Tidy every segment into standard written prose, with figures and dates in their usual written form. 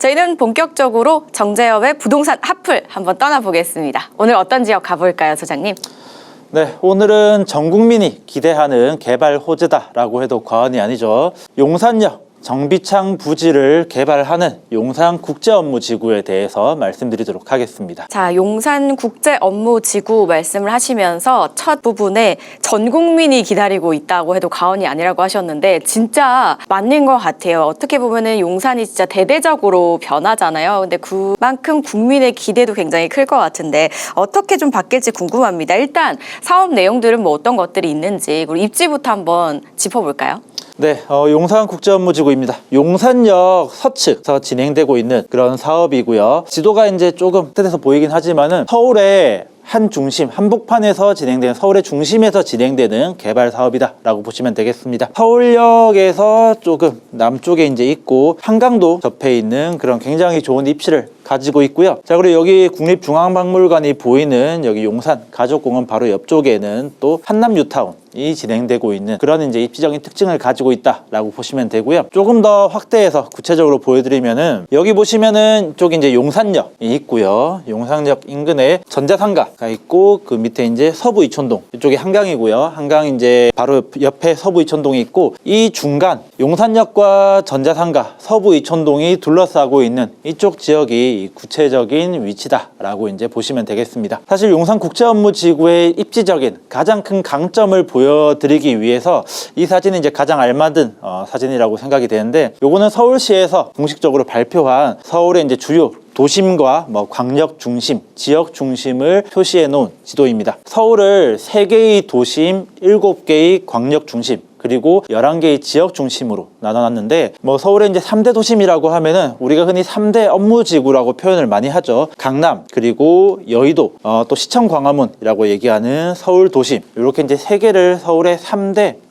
저희는 본격적으로 정재엽의 부동산 핫플 한번 떠나보겠습니다. 오늘 어떤 지역 가볼까요, 소장님? 네, 오늘은 전 국민이 기대하는 개발 호재다라고 해도 과언이 아니죠. 용산역 정비창 부지를 개발하는 용산국제업무지구에 대해서 말씀드리도록 하겠습니다. 자, 용산국제업무지구 말씀을 하시면서 첫 부분에 전 국민이 기다리고 있다고 해도 과언이 아니라고 하셨는데 진짜 맞는 것 같아요. 어떻게 보면은 용산이 진짜 대대적으로 변하잖아요. 근데 그만큼 국민의 기대도 굉장히 클 것 같은데 어떻게 좀 바뀔지 궁금합니다. 일단 사업 내용들은 뭐 어떤 것들이 있는지 그리고 입지부터 한번 짚어볼까요? 네, 용산국제업무지구입니다. 용산역 서측에서 진행되고 있는 그런 사업이고요. 지도가 이제 조금 뜯어서 보이긴 하지만은 서울의 한 중심, 한복판에서 진행되는 서울의 중심에서 진행되는 개발 사업이다라고 보시면 되겠습니다. 서울역에서 조금 남쪽에 이제 있고 한강도 접해 있는 그런 굉장히 좋은 입지를 가지고 있고요. 자, 그리고 여기 국립중앙박물관이 보이는 여기 용산 가족공원 바로 옆쪽에는 또 한남 뉴타운이 진행되고 있는 그런 이제 입지적인 특징을 가지고 있다라고 보시면 되고요. 조금 더 확대해서 구체적으로 보여드리면은 여기 보시면은 이쪽이 이제 용산역이 있고요. 용산역 인근에 전자상가가 있고 그 밑에 이제 서부 이촌동 이쪽이 한강이고요. 한강 이제 바로 옆에 서부 이촌동이 있고 이 중간 용산역과 전자상가 서부 이촌동이 둘러싸고 있는 이쪽 지역이 구체적인 위치다라고 이제 보시면 되겠습니다. 사실 용산국제업무지구의 입지적인 가장 큰 강점을 보여드리기 위해서 이 사진이 이제 가장 알맞은 사진이라고 생각이 되는데 요거는 서울시에서 공식적으로 발표한 서울의 이제 주요 도심과 광역 중심, 지역 중심을 표시해 놓은 지도입니다. 서울을 3개의 도심, 7개의 광역 중심, 그리고 11개의 지역 중심으로 나눠놨는데 서울의 이제 3대 도심이라고 하면은 우리가 흔히 3대 업무지구라고 표현을 많이 하죠. 강남, 그리고 여의도, 또 시청 광화문이라고 얘기하는 서울 도심. 이렇게 이제 3개를 서울의 3대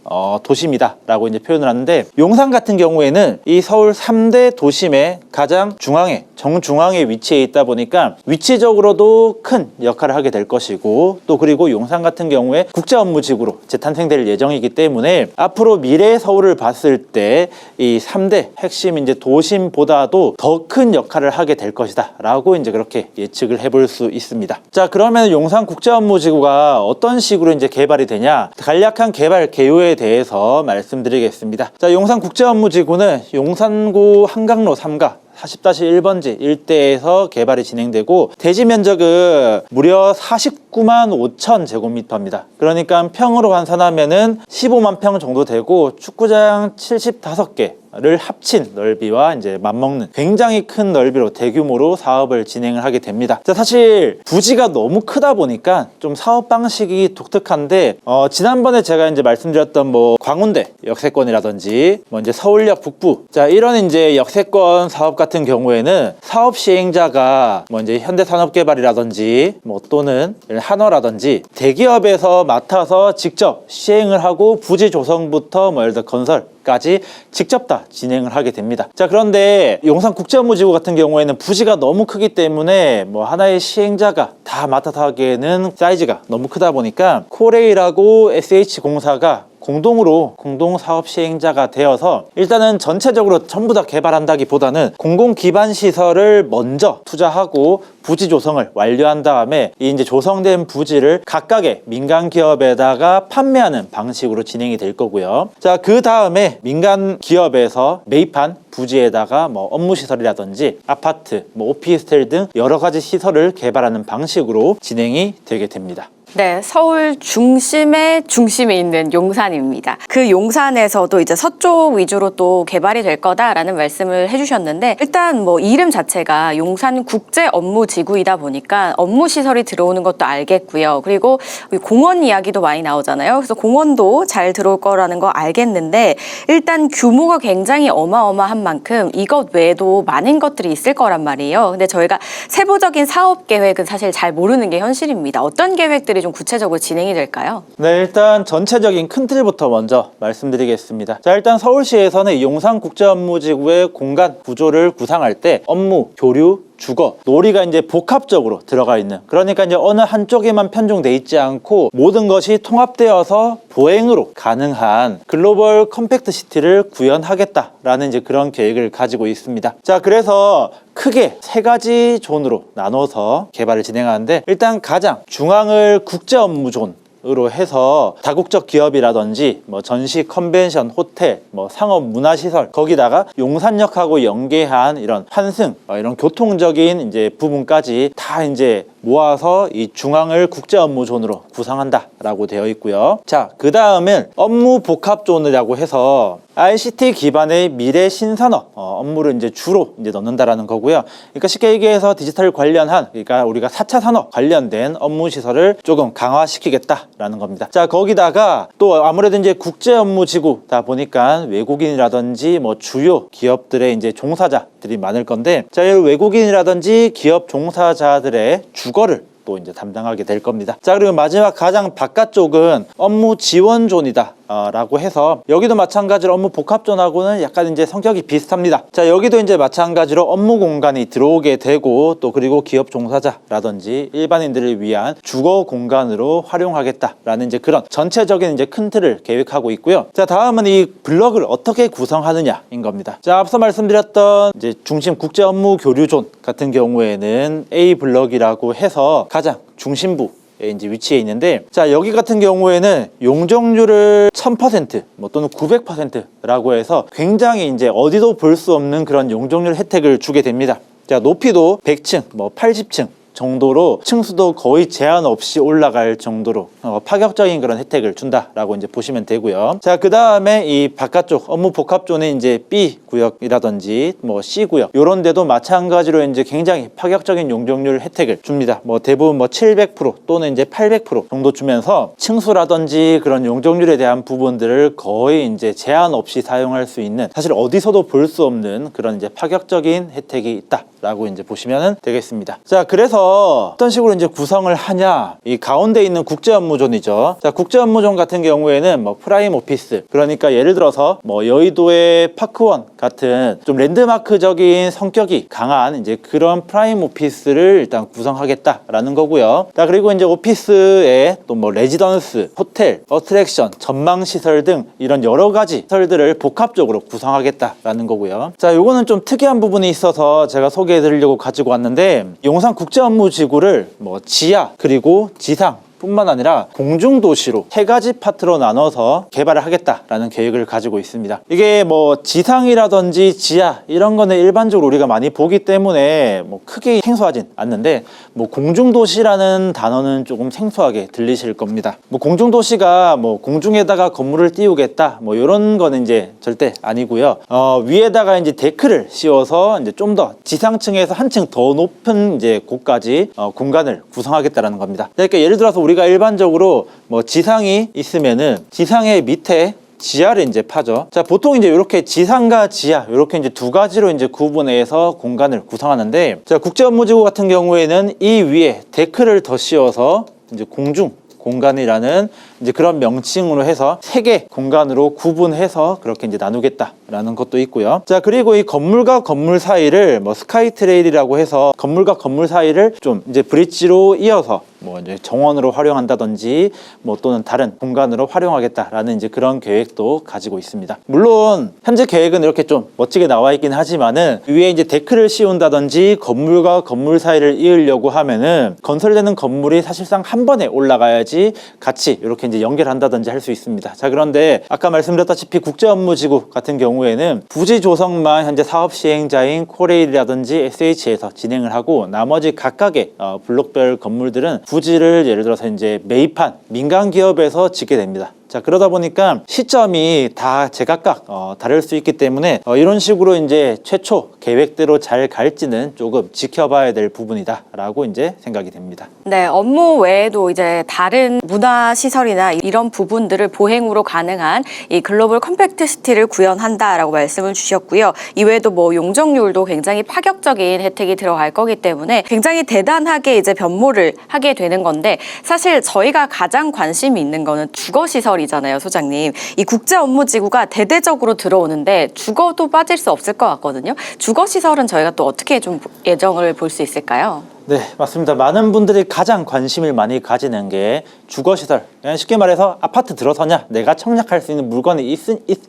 도심이다 라고 이제 표현을 하는데 용산 같은 경우에는 이 서울 3대 도심의 가장 중앙에 정중앙에 위치해 있다 보니까 위치적으로도 큰 역할을 하게 될 것이고 또 그리고 용산 같은 경우에 국제업무지구로 재탄생될 예정이기 때문에 앞으로 미래의 서울을 봤을 때 이 3대 핵심 이제 도심보다도 더 큰 역할을 하게 될 것이다 라고 이제 그렇게 예측을 해볼 수 있습니다. 자, 그러면 용산 국제업무지구가 어떤 식으로 이제 개발이 되냐, 간략한 개발 개요에 대해서 말씀드리겠습니다. 자, 용산국제업무지구는 용산구 한강로 3가 40-1번지 일대에서 개발이 진행되고 대지 면적은 무려 49만 5천 제곱미터입니다. 그러니까 평으로 환산하면은 15만 평 정도 되고 축구장 75개를 합친 넓이와 이제 맞먹는 굉장히 큰 넓이로 대규모로 사업을 진행을 하게 됩니다. 자, 사실 부지가 너무 크다 보니까 좀 사업 방식이 독특한데 지난번에 제가 이제 말씀드렸던 광운대 역세권이라든지 이제 서울역 북부, 자, 이런 이제 역세권 사업 같은 경우에는 사업 시행자가 이제 현대산업개발이라든지 또는 한화라든지 대기업에서 맡아서 직접 시행을 하고 부지 조성부터 예를 들어 건설까지 직접 다 진행을 하게 됩니다. 자, 그런데 용산국제업무지구 같은 경우에는 부지가 너무 크기 때문에 하나의 시행자가 다 맡아서 하기에는 사이즈가 너무 크다 보니까 코레일하고 SH공사가 공동으로 공동사업 시행자가 되어서 일단은 전체적으로 전부 다 개발한다기보다는 공공기반시설을 먼저 투자하고 부지 조성을 완료한 다음에 이 이제 조성된 부지를 각각의 민간 기업에다가 판매하는 방식으로 진행이 될 거고요. 자, 그 다음에 민간 기업에서 매입한 부지에다가 업무시설이라든지 아파트, 오피스텔 등 여러 가지 시설을 개발하는 방식으로 진행이 되게 됩니다. 네, 서울 중심에 있는 용산입니다. 그 용산에서도 이제 서쪽 위주로 또 개발이 될 거다라는 말씀을 해주셨는데 일단 이름 자체가 용산국제업무지구이다 보니까 업무시설이 들어오는 것도 알겠고요. 그리고 공원 이야기도 많이 나오잖아요. 그래서 공원도 잘 들어올 거라는 거 알겠는데 일단 규모가 굉장히 어마어마한 만큼 이것 외에도 많은 것들이 있을 거란 말이에요. 근데 저희가 세부적인 사업 계획은 사실 잘 모르는 게 현실입니다. 어떤 계획들이 좀 구체적으로 진행이 될까요? 네, 일단 전체적인 큰 틀부터 먼저 말씀드리겠습니다. 자, 일단 서울시에서는 용산국제업무지구의 공간 구조를 구상할 때 업무, 교류, 주거, 놀이가 이제 복합적으로 들어가 있는, 그러니까 이제 어느 한쪽에만 편중돼 있지 않고 모든 것이 통합되어서 보행으로 가능한 글로벌 컴팩트 시티를 구현하겠다라는 이제 그런 계획을 가지고 있습니다. 자, 그래서 크게 세 가지 존으로 나눠서 개발을 진행하는데, 일단 가장 중앙을 국제 업무 존 으로 해서 다국적 기업이라든지 뭐 전시, 컨벤션, 호텔, 뭐 상업 문화시설, 거기다가 용산역하고 연계한 이런 환승, 이런 교통적인 이제 부분까지 다 이제 모아서 이 중앙을 국제 업무 존으로 구성한다라고 되어 있고요. 자, 그 다음은 업무 복합 존이라고 해서 ICT 기반의 미래 신산업 업무를 이제 주로 이제 넣는다라는 거고요. 그러니까 쉽게 얘기해서 디지털 관련한, 그러니까 우리가 4차 산업 관련된 업무 시설을 조금 강화시키겠다라는 겁니다. 자, 거기다가 또 아무래도 이제 국제 업무 지구다 보니까 외국인이라든지 뭐 주요 기업들의 이제 종사자들이 많을 건데, 자, 이 외국인이라든지 기업 종사자들의 주거를 또 이제 담당하게 될 겁니다. 자, 그리고 마지막 가장 바깥쪽은 업무 지원 존이다 라고 해서, 여기도 마찬가지로 업무 복합존하고는 약간 이제 성격이 비슷합니다. 자, 여기도 이제 마찬가지로 업무 공간이 들어오게 되고, 또 그리고 기업 종사자라든지 일반인들을 위한 주거 공간으로 활용하겠다라는 이제 그런 전체적인 이제 큰 틀을 계획하고 있고요. 자, 다음은 이 블럭을 어떻게 구성하느냐인 겁니다. 자, 앞서 말씀드렸던 이제 중심 국제 업무 교류존 같은 경우에는 A 블럭이라고 해서 가장 중심부 이제 위치해 있는데, 자, 여기 같은 경우에는 용적률을 1000% 뭐 또는 900%라고 해서 굉장히 이제 어디도 볼 수 없는 그런 용적률 혜택을 주게 됩니다. 자, 높이도 100층, 뭐 80층 정도로 층수도 거의 제한 없이 올라갈 정도로 파격적인 그런 혜택을 준다라고 이제 보시면 되고요. 자, 그 다음에 이 바깥쪽 업무 복합존의 이제 B 구역이라든지 뭐 C 구역, 요런 데도 마찬가지로 이제 굉장히 파격적인 용적률 혜택을 줍니다. 뭐 대부분 뭐 700% 또는 이제 800% 정도 주면서 층수라든지 그런 용적률에 대한 부분들을 거의 이제 제한 없이 사용할 수 있는, 사실 어디서도 볼 수 없는 그런 이제 파격적인 혜택이 있다라고 이제 보시면 되겠습니다. 자, 그래서 어떤 식으로 이제 구성을 하냐, 이 가운데 있는 국제 업무존이죠. 자, 국제 업무존 같은 경우에는 뭐 프라임 오피스, 그러니까 예를 들어서 뭐 여의도의 파크원 같은 좀 랜드마크적인 성격이 강한 이제 그런 프라임 오피스를 일단 구성하겠다라는 거고요. 자, 그리고 이제 오피스에 또 뭐 레지던스, 호텔, 어트랙션, 전망 시설 등 이런 여러 가지 시설들을 복합적으로 구성하겠다라는 거고요. 자, 요거는 좀 특이한 부분이 있어서 제가 소개해 드리려고 가지고 왔는데, 용산 국제 업무 지구를 뭐 지하 그리고 지상 뿐만 아니라 공중도시로 세 가지 파트로 나눠서 개발을 하겠다라는 계획을 가지고 있습니다. 이게 뭐 지상이라든지 지하 이런 거는 일반적으로 우리가 많이 보기 때문에 뭐 크게 생소하진 않는데, 뭐 공중도시라는 단어는 조금 생소하게 들리실 겁니다. 뭐 공중도시가 뭐 공중에다가 건물을 띄우겠다 뭐 이런 거는 이제 절대 아니고요. 위에다가 이제 데크를 씌워서 이제 좀 더 지상층에서 한층 더 높은 이제 곳까지 공간을 구성하겠다라는 겁니다. 그러니까 예를 들어서 우리가 일반적으로 뭐 지상이 있으면은 지상의 밑에 지하를 이제 파죠. 자, 보통 이제 이렇게 지상과 지하 이렇게 이제 두 가지로 이제 구분해서 공간을 구성하는데, 자, 국제 업무지구 같은 경우에는 이 위에 데크를 더 씌워서 이제 공중 공간이라는 이제 그런 명칭으로 해서 세 개 공간으로 구분해서 그렇게 이제 나누겠다라는 것도 있고요. 자, 그리고 이 건물과 건물 사이를 뭐 스카이 트레일이라고 해서 건물과 건물 사이를 좀 이제 브릿지로 이어서 뭐 이제 정원으로 활용한다든지 뭐 또는 다른 공간으로 활용하겠다라는 이제 그런 계획도 가지고 있습니다. 물론 현재 계획은 이렇게 좀 멋지게 나와 있긴 하지만은 위에 이제 데크를 씌운다든지 건물과 건물 사이를 이으려고 하면은 건설되는 건물이 사실상 한 번에 올라가야지 같이 이렇게 이제 연결한다든지 할 수 있습니다. 자, 그런데 아까 말씀드렸다시피 국제업무지구 같은 경우에는 부지 조성만 현재 사업 시행자인 코레일이라든지 SH에서 진행을 하고, 나머지 각각의 블록별 건물들은 부지를 예를 들어서 이제 매입한 민간 기업에서 짓게 됩니다. 자, 그러다 보니까 시점이 다 제각각 다를 수 있기 때문에 이런 식으로 이제 최초 계획대로 잘 갈지는 조금 지켜봐야 될 부분이다 라고 이제 생각이 됩니다. 네, 업무 외에도 이제 다른 문화 시설이나 이런 부분들을 보행으로 가능한 이 글로벌 컴팩트 시티를 구현한다라고 말씀을 주셨고요. 이외에도 뭐 용적률도 굉장히 파격적인 혜택이 들어갈 거기 때문에 굉장히 대단하게 이제 변모를 하게 되는 건데, 사실 저희가 가장 관심이 있는 거는 주거 시설이잖아요, 소장님. 이 국제 업무 지구가 대대적으로 들어오는데 주거도 빠질 수 없을 것 같거든요. 주거 시설은 저희가 또 어떻게 좀 예정을 볼 수 있을까요? 네, 맞습니다. 많은 분들이 가장 관심을 많이 가지는 게 주거시설. 그냥 쉽게 말해서 아파트 들어서냐, 내가 청약할 수 있는 물건이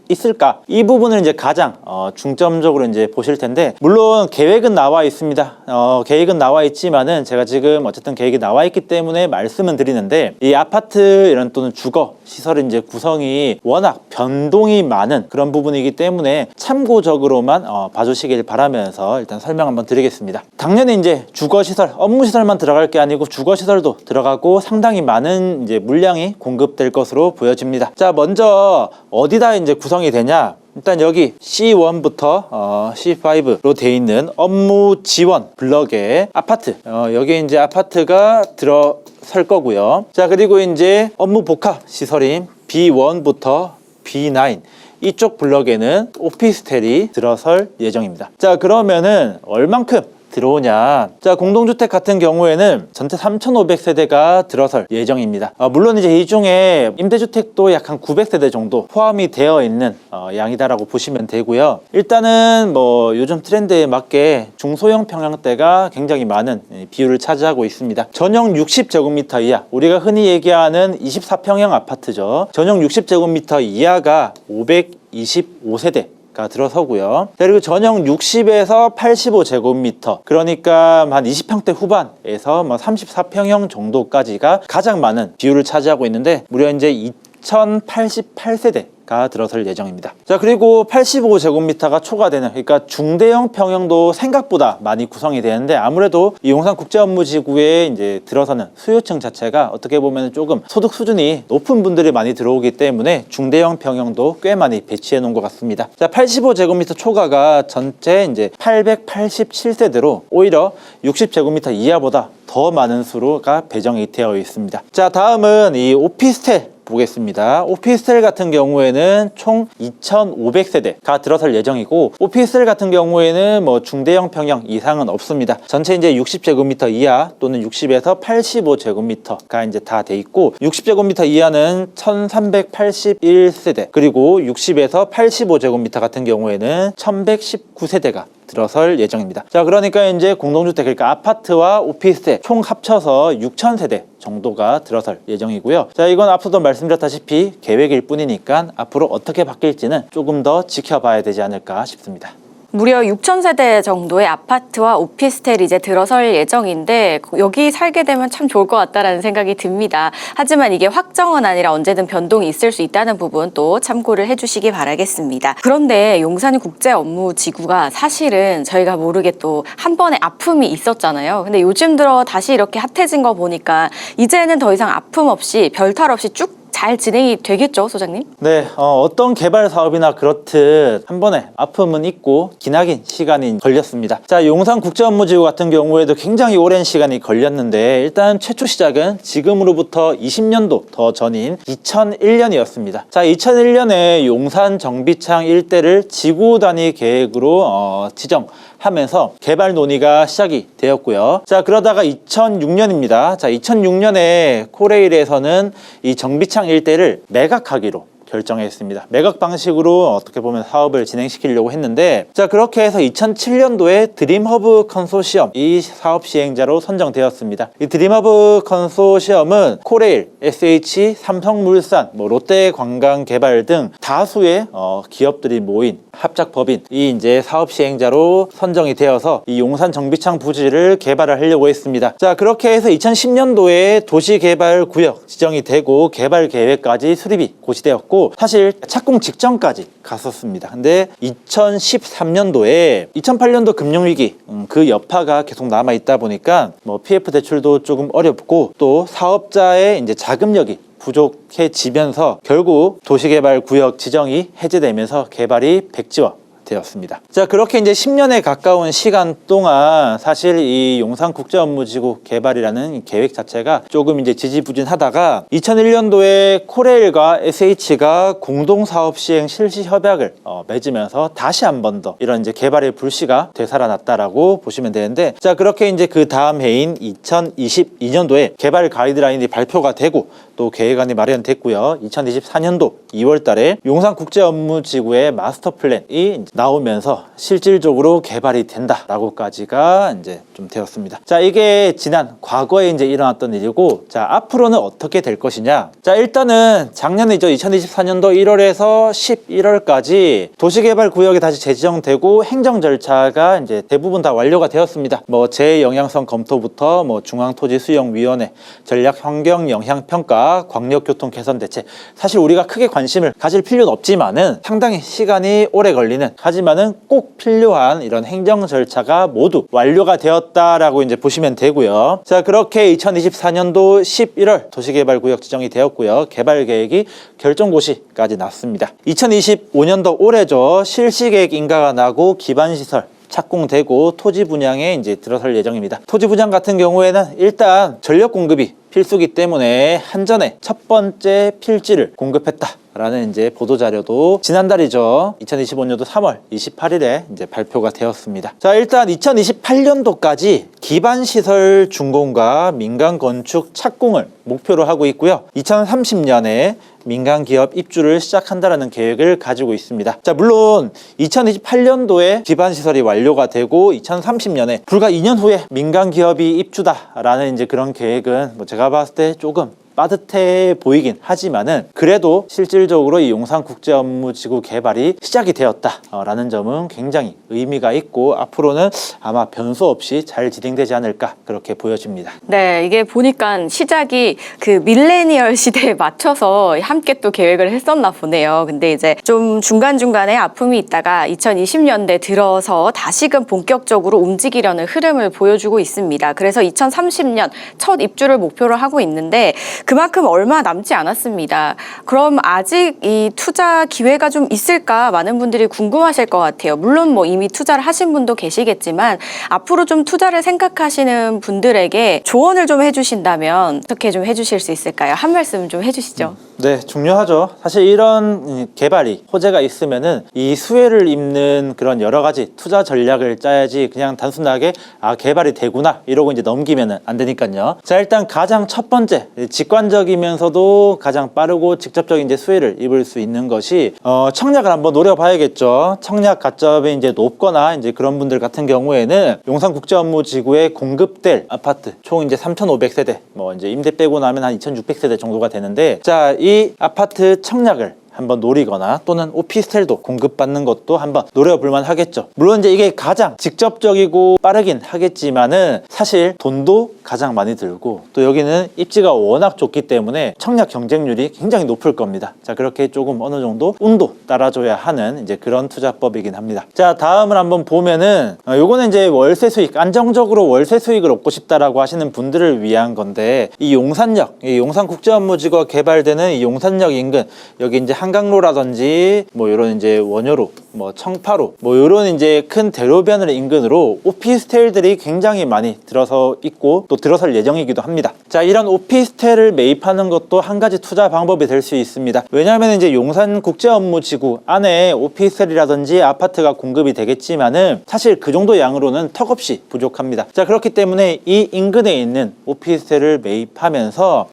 있을까? 이 부분을 이제 가장 중점적으로 이제 보실 텐데, 물론 계획은 나와 있습니다. 계획은 나와 있지만은 제가 지금 어쨌든 계획이 나와 있기 때문에 말씀은 드리는데, 이 아파트 이런 또는 주거 시설의 이제 구성이 워낙 변동이 많은 그런 부분이기 때문에 참고적으로만 봐주시길 바라면서 일단 설명 한번 드리겠습니다. 당연히 이제 주거시설, 업무시설만 들어갈 게 아니고 주거시설도 들어가고 상당히 많은 이제 물량이 공급될 것으로 보여집니다. 자, 먼저 어디다 이제 구성이 되냐? 일단 여기 C1부터 C5로 되어 있는 업무 지원 블럭에 아파트, 여기 이제 아파트가 들어설 거고요. 자, 그리고 이제 업무 복합 시설인 B1부터 B9, 이쪽 블럭에는 오피스텔이 들어설 예정입니다. 자, 그러면은 얼만큼 들어오냐? 자, 공동주택 같은 경우에는 전체 3,500세대가 들어설 예정입니다. 물론 이제 이 중에 임대주택도 약 한 900세대 정도 포함이 되어 있는 양이다라고 보시면 되고요. 일단은 뭐 요즘 트렌드에 맞게 중소형 평형대가 굉장히 많은 비율을 차지하고 있습니다. 전용 60제곱미터 이하, 우리가 흔히 얘기하는 24평형 아파트죠. 전용 60제곱미터 이하가 525세대 가 들어서고요. 그리고 전용 60에서 85제곱미터, 그러니까 한 20평대 후반에서 뭐 34평형 정도까지가 가장 많은 비율을 차지하고 있는데, 무려 이제 2088세대 가 들어설 예정입니다. 자, 그리고 85제곱미터가 초과되는, 그러니까 중대형 평형도 생각보다 많이 구성이 되는데, 아무래도 이 용산국제업무지구에 이제 들어서는 수요층 자체가 어떻게 보면 조금 소득 수준이 높은 분들이 많이 들어오기 때문에 중대형 평형도 꽤 많이 배치해 놓은 것 같습니다. 자, 85제곱미터 초과가 전체 이제 887세대로 오히려 60제곱미터 이하보다 더 많은 수가 배정이 되어 있습니다. 자, 다음은 이 오피스텔 보겠습니다. 오피스텔 같은 경우에는 총 2,500세대가 들어설 예정이고, 오피스텔 같은 경우에는 뭐 중대형 평형 이상은 없습니다. 전체 이제 60제곱미터 이하 또는 60에서 85제곱미터가 이제 다 돼 있고, 60제곱미터 이하는 1,381세대, 그리고 60에서 85제곱미터 같은 경우에는 1,119세대가 들어설 예정입니다. 자, 그러니까 이제 공동주택, 그러니까 아파트와 오피스텔 총 합쳐서 6,000세대 정도가 들어설 예정이고요. 자, 이건 앞서도 말씀드렸다시피 계획일 뿐이니까 앞으로 어떻게 바뀔지는 조금 더 지켜봐야 되지 않을까 싶습니다. 무려 6,000세대 정도의 아파트와 오피스텔이 이제 들어설 예정인데, 여기 살게 되면 참 좋을 것 같다라는 생각이 듭니다. 하지만 이게 확정은 아니라 언제든 변동이 있을 수 있다는 부분 또 참고를 해주시기 바라겠습니다. 그런데 용산국제업무지구가 사실은 저희가 모르게 또 한 번에 아픔이 있었잖아요. 근데 요즘 들어 다시 이렇게 핫해진 거 보니까 이제는 더 이상 아픔 없이, 별탈 없이 쭉 잘 진행이 되겠죠, 소장님? 네, 어떤 개발 사업이나 그렇듯 한 번에 아픔은 있고 기나긴 시간이 걸렸습니다. 자, 용산국제업무지구 같은 경우에도 굉장히 오랜 시간이 걸렸는데, 일단 최초 시작은 지금으로부터 20년도 더 전인 2001년이었습니다. 자, 2001년에 용산 정비창 일대를 지구 단위 계획으로 지정하면서 개발 논의가 시작이 되었고요. 자, 그러다가 2006년입니다. 자, 2006년에 코레일에서는 이 정비창 일대를 매각하기로 결정했습니다. 매각 방식으로 어떻게 보면 사업을 진행시키려고 했는데, 자, 그렇게 해서 2007년도에 드림허브 컨소시엄 이 사업 시행자로 선정되었습니다. 이 드림허브 컨소시엄은 코레일, SH, 삼성물산, 롯데관광개발 등 다수의 기업들이 모인 합작법인이 이제 사업 시행자로 선정이 되어서 이 용산 정비창 부지를 개발을 하려고 했습니다. 자, 그렇게 해서 2010년도에 도시개발구역 지정이 되고 개발 계획까지 수립이 고시되었고, 사실 착공 직전까지 갔었습니다. 근데 2013년도에 2008년도 금융위기 그 여파가 계속 남아 있다 보니까 PF 대출도 조금 어렵고, 또 사업자의 이제 자금력이 부족해지면서 결국 도시개발구역 지정이 해제되면서 개발이 백지화 되었습니다. 자, 그렇게 이제 10년에 가까운 시간 동안 사실 이 용산국제업무지구 개발이라는 계획 자체가 조금 이제 지지부진하다가 2001년도에 코레일과 SH가 공동사업 시행 실시 협약을 맺으면서 다시 한 번 더 이런 이제 개발의 불씨가 되살아났다라고 보시면 되는데, 자, 그렇게 이제 그 다음 해인 2022년도에 개발 가이드라인이 발표가 되고, 또 계획안이 마련됐고요. 2024년도 2월 달에 용산국제업무지구의 마스터 플랜이 나오면서 실질적으로 개발이 된다라고까지가 이제 좀 되었습니다. 자, 이게 지난 과거에 이제 일어났던 일이고, 자, 앞으로는 어떻게 될 것이냐. 자, 일단은 작년이죠. 2024년도 1월에서 11월까지 도시개발구역이 다시 재지정되고 행정 절차가 이제 대부분 다 완료가 되었습니다. 뭐 재영향성 검토부터 뭐 중앙토지수용위원회, 전략환경영향평가, 광역교통 개선 대책. 사실 우리가 크게 관심을 가질 필요는 없지만은 상당히 시간이 오래 걸리는, 하지만은 꼭 필요한 이런 행정 절차가 모두 완료가 되었다라고 이제 보시면 되고요. 자, 그렇게 2024년도 11월 도시개발구역 지정이 되었고요. 개발 계획이 결정고시까지 났습니다. 2025년도 올해죠. 실시계획 인가가 나고 기반시설 착공되고 토지 분양에 이제 들어설 예정입니다. 토지 분양 같은 경우에는 일단 전력 공급이 필수기 때문에 한전에 첫 번째 필지를 공급했다라는 이제 보도 자료도 지난달이죠. 2025년도 3월 28일에 이제 발표가 되었습니다. 자, 일단 2028년도까지 기반 시설 준공과 민간 건축 착공을 목표로 하고 있고요. 2030년에 민간 기업 입주를 시작한다라는 계획을 가지고 있습니다. 자, 물론 2028년도에 기반 시설이 완료가 되고 2030년에 불과 2년 후에 민간 기업이 입주다라는 이제 그런 계획은 뭐 제가 봤을 때 조금 빠듯해 보이긴 하지만은 그래도 실질적으로 이 용산국제업무지구 개발이 시작이 되었다라는 점은 굉장히 의미가 있고 앞으로는 아마 변수 없이 잘 진행되지 않을까 그렇게 보여집니다. 네, 이게 보니까 시작이 그 밀레니얼 시대에 맞춰서 함께 또 계획을 했었나 보네요. 근데 이제 좀 중간중간에 아픔이 있다가 2020년대 들어서 다시금 본격적으로 움직이려는 흐름을 보여주고 있습니다. 그래서 2030년 첫 입주를 목표로 하고 있는데 그만큼 얼마 남지 않았습니다. 그럼 아직 이 투자 기회가 좀 있을까 많은 분들이 궁금하실 것 같아요. 물론 뭐 이미 투자를 하신 분도 계시겠지만 앞으로 좀 투자를 생각하시는 분들에게 조언을 좀 해주신다면 어떻게 좀 해주실 수 있을까요? 한 말씀 좀 해주시죠. 네, 중요하죠. 사실 이런 개발이 호재가 있으면은 이 수혜를 입는 그런 여러 가지 투자 전략을 짜야지 그냥 단순하게 개발이 되구나 이러고 이제 넘기면은 안 되니까요. 자, 일단 가장 첫 번째 직관적이면서도 가장 빠르고 직접적인 이제 수혜를 입을 수 있는 것이 청약을 한번 노려봐야겠죠. 청약 가점이 이제 높거나 이제 그런 분들 같은 경우에는 용산국제업무지구에 공급될 아파트 총 이제 3,500세대 뭐 이제 임대 빼고 나면 한 2,600세대 정도가 되는데, 자, 이 아파트 청약을 한번 노리거나 또는 오피스텔도 공급받는 것도 한번 노려볼만 하겠죠. 물론 이제 이게 가장 직접적이고 빠르긴 하겠지만은 사실 돈도 가장 많이 들고 또 여기는 입지가 워낙 좋기 때문에 청약 경쟁률이 굉장히 높을 겁니다. 자, 그렇게 조금 어느 정도 운도 따라줘야 하는 이제 그런 투자법이긴 합니다. 자, 다음을 한번 보면은 요거는 이제 월세 수익, 안정적으로 월세 수익을 얻고 싶다라고 하시는 분들을 위한 건데, 이 용산역, 이 용산국제업무지구가 개발되는 이 용산역 인근, 여기 이제 한강로라든지 뭐 이런 이제 원효로, 뭐 청파로, 뭐 이런 이제 큰 대로변을 인근으로 오피스텔들이 굉장히 많이 들어서 있고 또 들어설 예정이기도 합니다. 자, 이런 오피스텔을 매입하는 것도 한 가지 투자 방법이 될 수 있습니다. 왜냐하면 이제 용산국제업무지구 안에 오피스텔이라든지 아파트가 공급이 되겠지만은 사실 그 정도 양으로는 턱없이 부족합니다. 자, 그렇기 때문에 이 인근에 있는 오피스텔을 매입하면서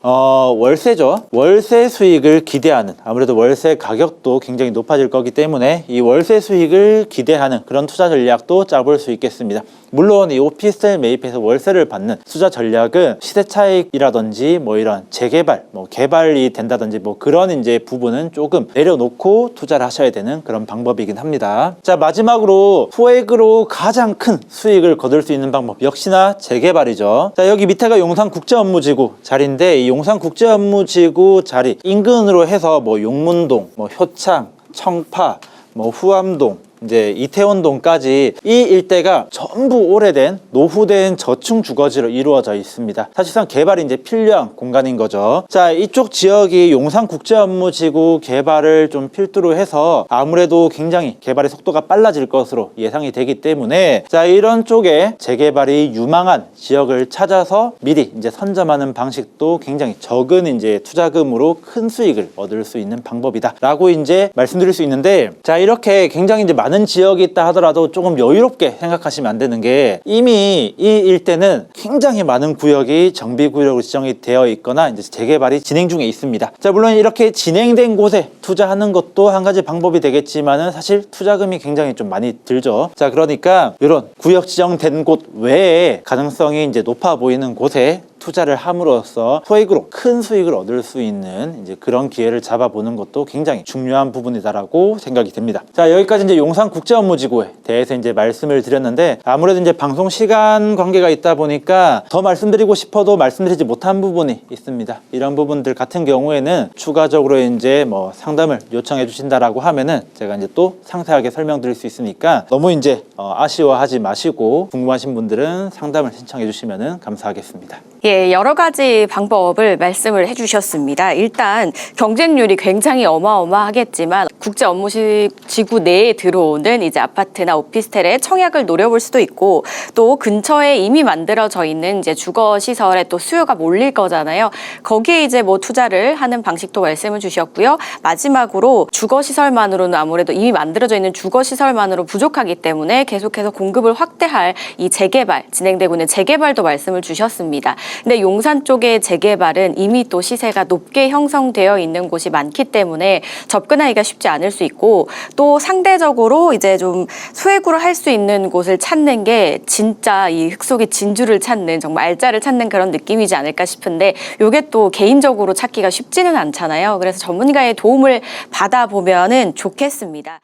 월세죠. 월세 수익을 기대하는, 아무래도 월세 가격도 굉장히 높아질 거기 때문에 이 월세 수익을 기대하는 그런 투자 전략도 짜볼 수 있겠습니다. 물론 이 오피스텔 매입해서 월세를 받는 투자 전략은 시세 차익이라든지 뭐 이런 재개발, 뭐 개발이 된다든지 뭐 그런 이제 부분은 조금 내려놓고 투자를 하셔야 되는 그런 방법이긴 합니다. 자, 마지막으로 소액으로 가장 큰 수익을 거둘 수 있는 방법 역시나 재개발이죠. 자, 여기 밑에가 용산국제업무지구 자리인데 이 용산국제업무지구 자리 인근으로 해서 뭐 용문동, 뭐 효창, 청파, 뭐 후암동, 이제 이태원동까지 이 일대가 전부 오래된 노후된 저층 주거지로 이루어져 있습니다. 사실상 개발이 이제 필요한 공간인 거죠. 자, 이쪽 지역이 용산국제업무지구 개발을 좀 필두로 해서 아무래도 굉장히 개발의 속도가 빨라질 것으로 예상이 되기 때문에, 자, 이런 쪽에 재개발이 유망한 지역을 찾아서 미리 이제 선점하는 방식도 굉장히 적은 이제 투자금으로 큰 수익을 얻을 수 있는 방법이다 라고 이제 말씀드릴 수 있는데, 자, 이렇게 굉장히 이제 많은 많은 지역이 있다 하더라도 조금 여유롭게 생각하시면 안 되는 게 이미 이 일대는 굉장히 많은 구역이 정비구역으로 지정이 되어 있거나 이제 재개발이 진행 중에 있습니다. 자, 물론 이렇게 진행된 곳에 투자하는 것도 한 가지 방법이 되겠지만은 사실 투자금이 굉장히 좀 많이 들죠. 자, 그러니까 이런 구역 지정된 곳 외에 가능성이 이제 높아 보이는 곳에 투자를 함으로써 소액으로 큰 수익을 얻을 수 있는 이제 그런 기회를 잡아보는 것도 굉장히 중요한 부분이다라고 생각이 됩니다. 자, 여기까지 이제 용산국제업무지구에 대해서 이제 말씀을 드렸는데 아무래도 이제 방송 시간 관계가 있다 보니까 더 말씀드리고 싶어도 말씀드리지 못한 부분이 있습니다. 이런 부분들 같은 경우에는 추가적으로 이제 뭐 상담을 요청해 주신다라고 하면은 제가 이제 또 상세하게 설명드릴 수 있으니까 너무 이제 아쉬워하지 마시고 궁금하신 분들은 상담을 신청해 주시면은 감사하겠습니다. 예, 여러 가지 방법을 말씀을 해주셨습니다. 일단 경쟁률이 굉장히 어마어마하겠지만 국제 업무지구 내에 들어오는 이제 아파트나 오피스텔의 청약을 노려볼 수도 있고 또 근처에 이미 만들어져 있는 이제 주거 시설에 또 수요가 몰릴 거잖아요. 거기에 이제 뭐 투자를 하는 방식도 말씀을 주셨고요. 마지막으로 주거 시설만으로는 아무래도 이미 만들어져 있는 주거 시설만으로 부족하기 때문에 계속해서 공급을 확대할 이 재개발 진행되고 있는 재개발도 말씀을 주셨습니다. 근데 용산 쪽의 재개발은 이미 또 시세가 높게 형성되어 있는 곳이 많기 때문에 접근하기가 쉽지 않을 수 있고 또 상대적으로 이제 좀 소액으로 할 수 있는 곳을 찾는 게 진짜 이 흙 속의 진주를 찾는 정말 알짜를 찾는 그런 느낌이지 않을까 싶은데 이게 또 개인적으로 찾기가 쉽지는 않잖아요. 그래서 전문가의 도움을 받아보면은 좋겠습니다.